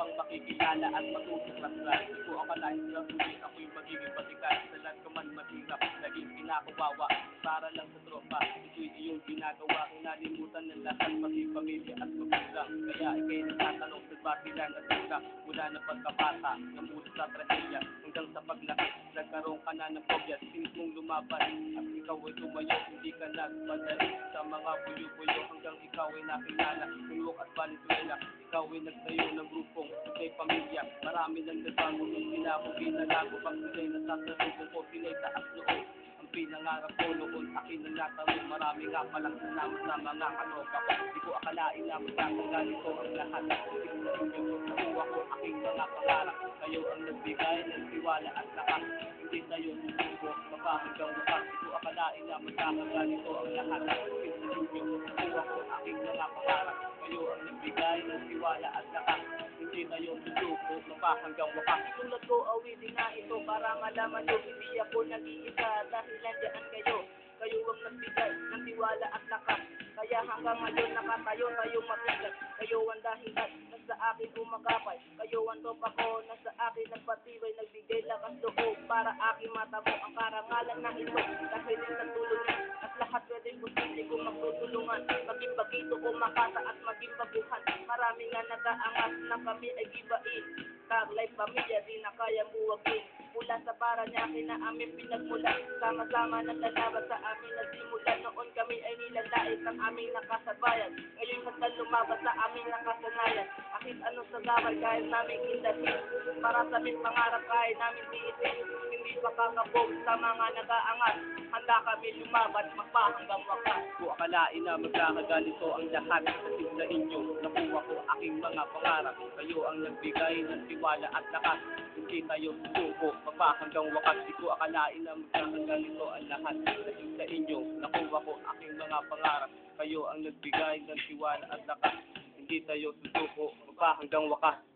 lamang makikilala at matutuklasan. Di ko akalain sa huli ako'y magiging batikan. Sa lahat ka man maghirap, naging pinakubawa para lang sa tropa. Ito'y iyong ginagawa, kinalimutan ng lahat, pati pamilya at magulang. Kaya ika'y nagtatanong sa batilan at sila mula na pagkabata, namulat sa trahedya hanggang sa paglaki. Nagkaroon ka na ng phobia, pinis mong lumaban at ikaw ay tumayo, hindi ka nagpadali sa mga buyo-buyo hanggang ikaw ay nakilala. Tulok at Valenzuela, ikaw ay nagtayo ng grupong may pamilya. Marami nang nagbago nung pinalago, pag sila'y nasasalubo ko, sila'y taas loob. Ang pinangarap ko noon, akin ang natanong. Marami nga palang salamat sa mga kanopa ko. Di ko akalain na magkakagali ko ang lahat. Isip sa inyo, nakuha ko aking mga pangarap. Kayo ang nagbigay ng tiwala at lakas. Hindi tayo susuko, baka hanggang wakas. Di ko akalain na magkakagali ko ang lahat. Isip sa inyo, nakuha ko aking mga pangarap. Kayo ang nagbigay ng tiwala at lakas. Hindi tayo susuko, baka hanggang wakas. Sinulat ko awitin nga ito para malaman nyo, hindi ako nag-iisa dahil nandiyan kayo. Kayo ang nagbigay ng tiwala at lakas. Kaya hanggang ngayon nakatayo tayong matigas. Kayo ang dahilan na sa akin umakapay. Kayo ang top ako na sa akin nagpatibay. Nagbigay lakas loob para aking matamo ang karangalan na ito. Dahil sa tulong niyo at lahat pwedeng posible kong magtutulungan. Maging bagito o makata at maging baguhan. Marami nga nag-aangat na kami ay gibain. Taglay pamilya di na kaya buwagin. Mula sa Paranaque na aming pinagmula. Sama-sama na lalaban sa aming nagsimula. Noon kami ay nilalait ng aming nakasabayan. Ngayon handa lumaban sa aming nakasanayan. Kahit anong sagabal kahit namin kindahin. Para sa aming pangarap kahit namin tiisin. Hindi pa kakabog sa mga nag-aangat. Handa kami lumaban magpahanggang wakas. Ko akalain na magkakaganito ang lahat. Kasi sa inyo, nakuha ko aking mga pangarap. Kayo ang nagbigay ng tiwala at lakas. Hindi tayo susuko, baka hanggang wakas. Di ko akalain na magkakaganito ang lahat. Kasi sa inyo, nakuha ko aking mga pangarap. Kayo ang nagbigay ng tiwala at lakas. Hindi tayo susuko, baka hanggang wakas.